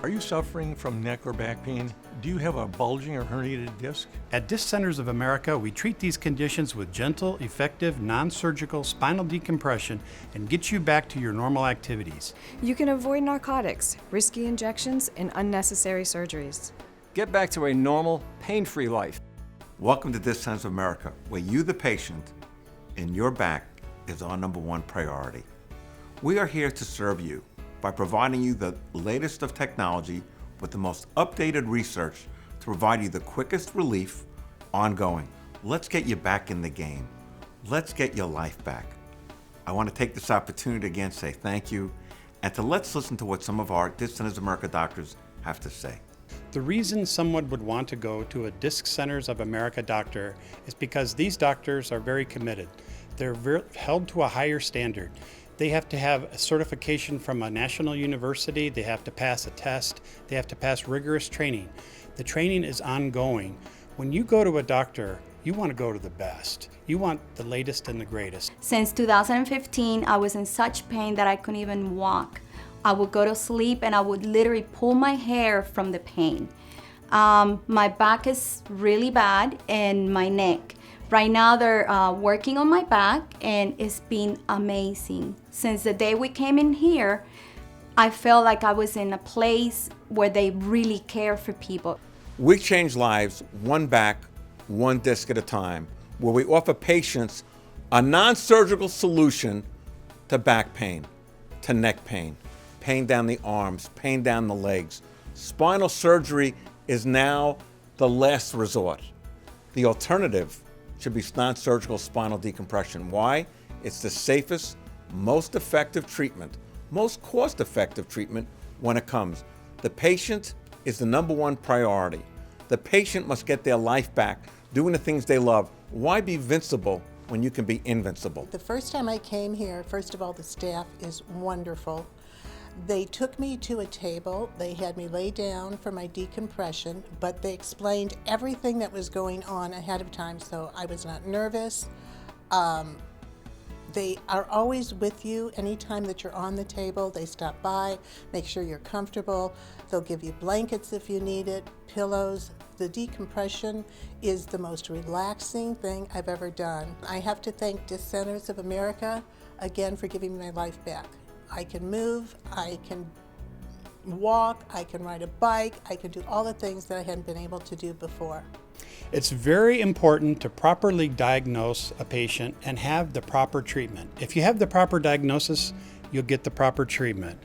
Are you suffering from neck or back pain? Do you have a bulging or herniated disc? At Disc Centers of America, we treat these conditions with gentle, effective, non-surgical spinal decompression and get you back to your normal activities. You can avoid narcotics, risky injections, and unnecessary surgeries. Get back to a normal, pain-free life. Welcome to Disc Centers of America, where you, the patient, and your back is our #1 priority. We are here to serve you by providing you the latest of technology with the most updated research to provide you the quickest relief ongoing. Let's get you back in the game. Let's get your life back. I want to take this opportunity again to say thank you and to let's listen to what some of our Disc Centers of America doctors have to say. The reason someone would want to go to a Disc Centers of America doctor is because these doctors are very committed. They're held to a higher standard. They have to have a certification from a national university. They have to pass a test. They have to pass rigorous training. The training is ongoing. When you go to a doctor, you want to go to the best. You want the latest and the greatest. Since 2015, I was in such pain that I couldn't even walk. I would go to sleep and I would literally pull my hair from the pain. My back is really bad and my neck. Right now they're working on my back and it's been amazing. Since the day we came in here, I felt like I was in a place where they really care for people. We change lives one back, one disc at a time, where we offer patients a non-surgical solution to back pain, to neck pain, pain down the arms, pain down the legs. Spinal surgery is now the last resort. The alternative should be non-surgical spinal decompression. Why? It's the safest, most effective treatment, most cost-effective treatment when it comes. The patient is the #1 priority. The patient must get their life back, doing the things they love. Why be invincible when you can be invincible? The first time I came here, first of all, the staff is wonderful. They took me to a table, they had me lay down for my decompression, but they explained everything that was going on ahead of time, so I was not nervous. They are always with you anytime that you're on the table. They stop by, make sure you're comfortable. They'll give you blankets if you need it, pillows. The decompression is the most relaxing thing I've ever done. I have to thank Disc Centers of America again for giving me my life back. I can move, I can walk, I can ride a bike, I can do all the things that I hadn't been able to do before. It's very important to properly diagnose a patient and have the proper treatment. If you have the proper diagnosis, you'll get the proper treatment.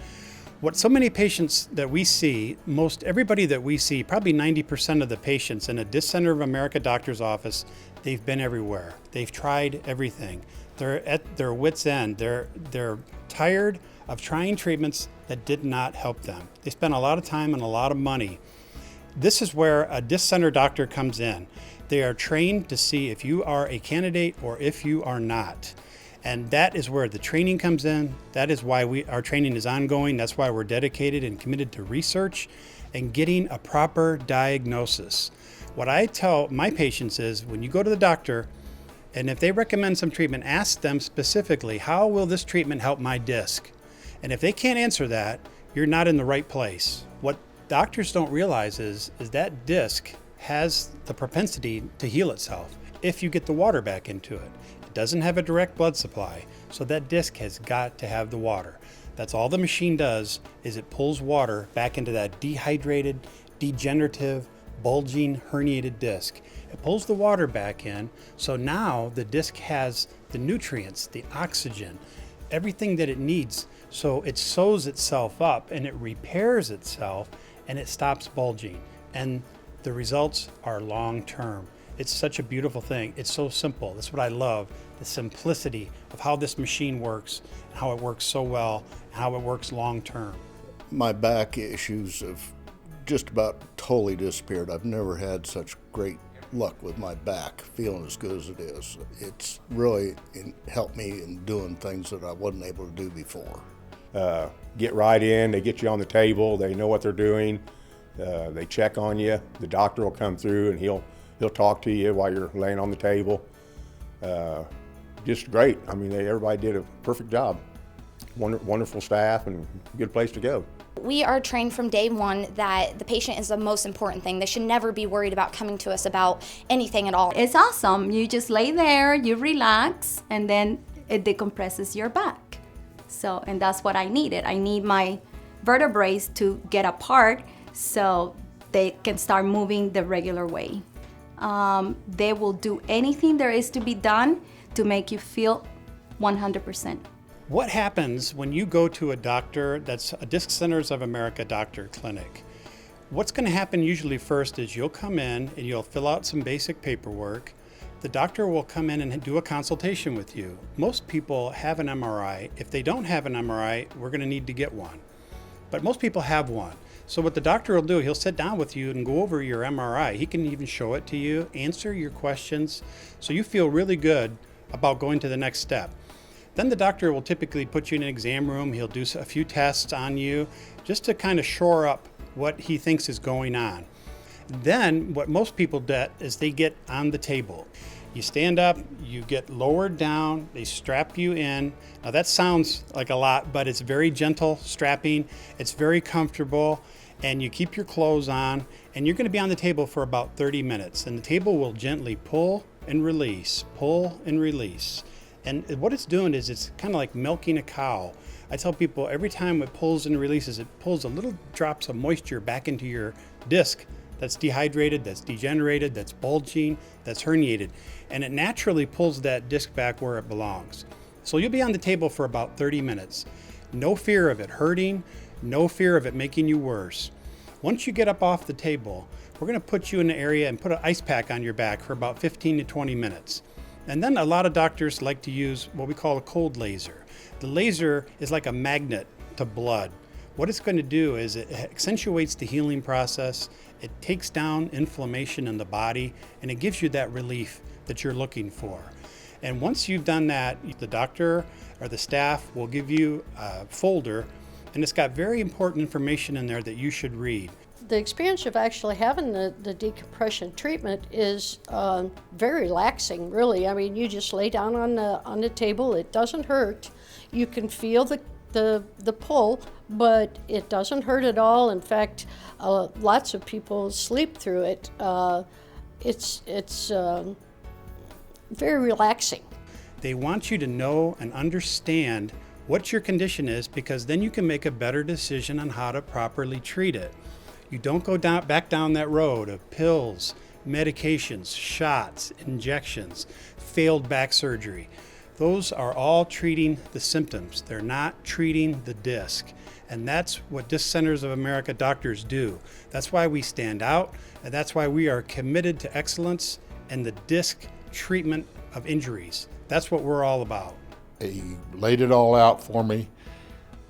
What so many patients that we see, most everybody that we see, probably 90% of the patients in a Disc Center of America doctor's office, they've been everywhere. They've tried everything. They're at their wits' end. They're tired of trying treatments that did not help them. They spent a lot of time and a lot of money. This is where a Disc Center doctor comes in. They are trained to see if you are a candidate or if you are not. And that is where the training comes in. That is why our training is ongoing. That's why we're dedicated and committed to research and getting a proper diagnosis. What I tell my patients is when you go to the doctor, and if they recommend some treatment, ask them specifically, how will this treatment help my disc? And if they can't answer that, you're not in the right place. What doctors don't realize is that disc has the propensity to heal itself if you get the water back into it. It doesn't have a direct blood supply, so that disc has got to have the water. That's all the machine does, is it pulls water back into that dehydrated, degenerative, bulging, herniated disc. It pulls the water back in, so now the disc has the nutrients, the oxygen, everything that it needs. So it sews itself up and it repairs itself and it stops bulging. And the results are long-term. It's such a beautiful thing. It's so simple. That's what I love, the simplicity of how this machine works, and how it works so well, and how it works long-term. My back issues have just about totally disappeared. I've never had such great luck with my back, feeling as good as it is. It's really helped me in doing things that I wasn't able to do before. Get right in, they get you on the table, they know what they're doing, they check on you, the doctor will come through and he'll talk to you while you're laying on the table. Just great. I mean, everybody did a perfect job. wonderful staff and good place to go. We are trained from day one that the patient is the most important thing. They should never be worried about coming to us about anything at all. It's awesome. You just lay there, you relax, and then it decompresses your back. So, and that's what I needed. I need my vertebrae to get apart so they can start moving the regular way. They will do anything there is to be done to make you feel 100%. What happens when you go to a doctor that's a Disc Centers of America doctor clinic? What's going to happen usually first is you'll come in and you'll fill out some basic paperwork. The doctor will come in and do a consultation with you. Most people have an MRI. If they don't have an MRI, we're going to need to get one. But most people have one. So what the doctor will do, he'll sit down with you and go over your MRI. He can even show it to you, answer your questions, so you feel really good about going to the next step. Then the doctor will typically put you in an exam room. He'll do a few tests on you just to kind of shore up what he thinks is going on. Then what most people do is they get on the table. You stand up, you get lowered down, they strap you in. Now that sounds like a lot, but it's very gentle strapping. It's very comfortable, and you keep your clothes on, and you're going to be on the table for about 30 minutes. And the table will gently pull and release, pull and release. And what it's doing is it's kind of like milking a cow. I tell people every time it pulls and releases, it pulls a little drops of moisture back into your disc that's dehydrated, that's degenerated, that's bulging, that's herniated. And it naturally pulls that disc back where it belongs. So you'll be on the table for about 30 minutes. No fear of it hurting, no fear of it making you worse. Once you get up off the table, we're going to put you in an area and put an ice pack on your back for about 15 to 20 minutes. And then a lot of doctors like to use what we call a cold laser. The laser is like a magnet to blood. What it's going to do is it accentuates the healing process, it takes down inflammation in the body, and it gives you that relief that you're looking for. And once you've done that, the doctor or the staff will give you a folder, and it's got very important information in there that you should read. The experience of actually having the decompression treatment is very relaxing, really. I mean, you just lay down on the table. It doesn't hurt. You can feel the pull, but it doesn't hurt at all. In fact, lots of people sleep through it. It's very relaxing. They want you to know and understand what your condition is, because then you can make a better decision on how to properly treat it. You don't go back down that road of pills, medications, shots, injections, failed back surgery. Those are all treating the symptoms. They're not treating the disc. And that's what Disc Centers of America doctors do. That's why we stand out, and that's why we are committed to excellence in the disc treatment of injuries. That's what we're all about. He laid it all out for me.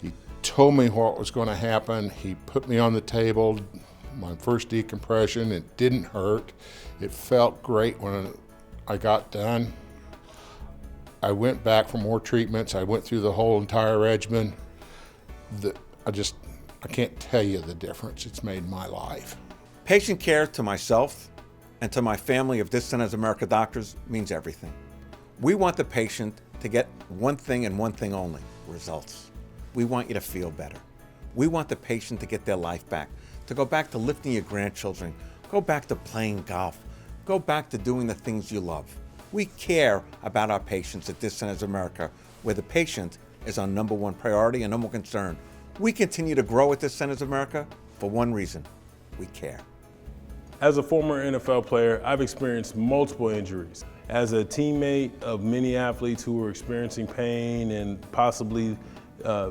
He told me what was going to happen. He put me on the table, my first decompression. It didn't hurt. It felt great when I got done. I went back for more treatments. I went through the whole entire regimen. I can't tell you the difference it's made in my life. Patient care to myself and to my family of Disc Centers of America doctors means everything. We want the patient to get one thing and one thing only: results. We want you to feel better. We want the patient to get their life back, to go back to lifting your grandchildren, go back to playing golf, go back to doing the things you love. We care about our patients at Disc Centers of America, where the patient is our number one priority and number one concern. We continue to grow at Disc Centers of America for one reason: we care. As a former NFL player, I've experienced multiple injuries. As a teammate of many athletes who were experiencing pain and possibly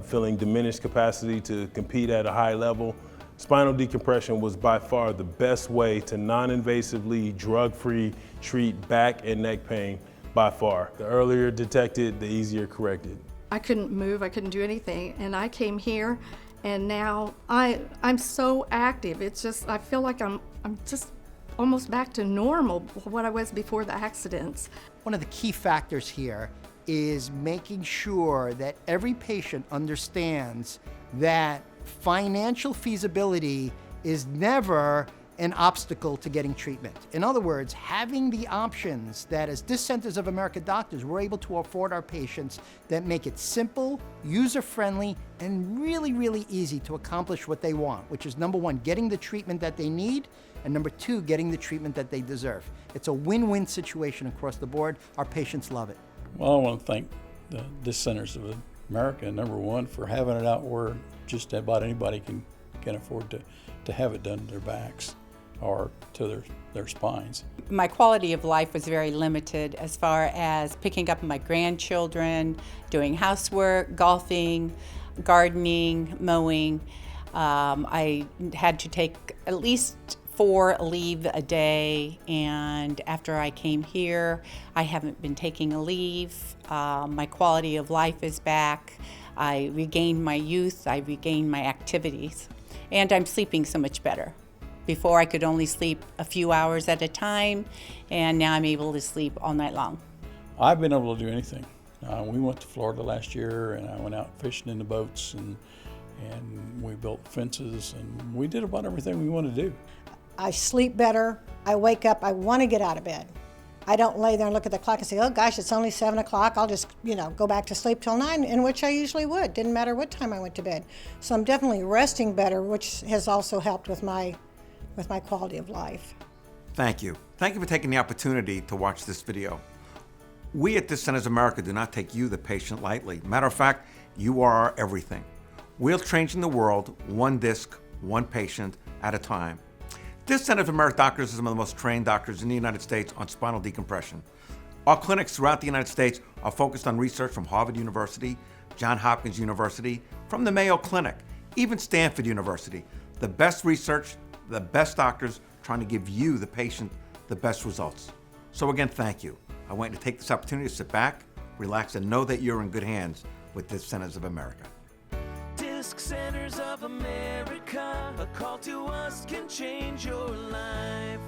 feeling diminished capacity to compete at a high level, spinal decompression was by far the best way to non-invasively, drug-free treat back and neck pain by far. The earlier detected, the easier corrected. I couldn't move, I couldn't do anything, and I came here, and now I'm so active. It's just, I feel like I'm just almost back to normal, what I was before the accidents. One of the key factors here is making sure that every patient understands that financial feasibility is never an obstacle to getting treatment. In other words, having the options that as Disc Centers of America doctors, we're able to afford our patients that make it simple, user-friendly, and really, really easy to accomplish what they want, which is number one, getting the treatment that they need, and number two, getting the treatment that they deserve. It's a win-win situation across the board. Our patients love it. Well, I want to thank the Disc Centers of America, number one, for having it out where just about anybody can afford to have it done to their backs or to their spines. My quality of life was very limited as far as picking up my grandchildren, doing housework, golfing, gardening, mowing. I had to take at least 4 leave a day, and after I came here, I haven't been taking a leave. My quality of life is back. I regained my youth, I regained my activities, and I'm sleeping so much better. Before I could only sleep a few hours at a time, and now I'm able to sleep all night long. I've been able to do anything. We went to Florida last year, and I went out fishing in the boats, and we built fences, and we did about everything we wanted to do. I sleep better. I wake up, I want to get out of bed. I don't lay there and look at the clock and say, oh gosh, it's only 7 o'clock. I'll just, go back to sleep till 9, in which I usually would. Didn't matter what time I went to bed. So I'm definitely resting better, which has also helped with my quality of life. Thank you. Thank you for taking the opportunity to watch this video. We at Disc Centers of America do not take you, the patient, lightly. Matter of fact, you are our everything. We're changing the world one disc, one patient at a time. Disc Centers of America doctors are some of the most trained doctors in the United States on spinal decompression. Our clinics throughout the United States are focused on research from Harvard University, Johns Hopkins University, from the Mayo Clinic, even Stanford University. The best research, the best doctors trying to give you, the patient, the best results. So again, thank you. I want you to take this opportunity to sit back, relax, and know that you're in good hands with Disc Centers of America. Disc Centers of America, a call to us can change your life.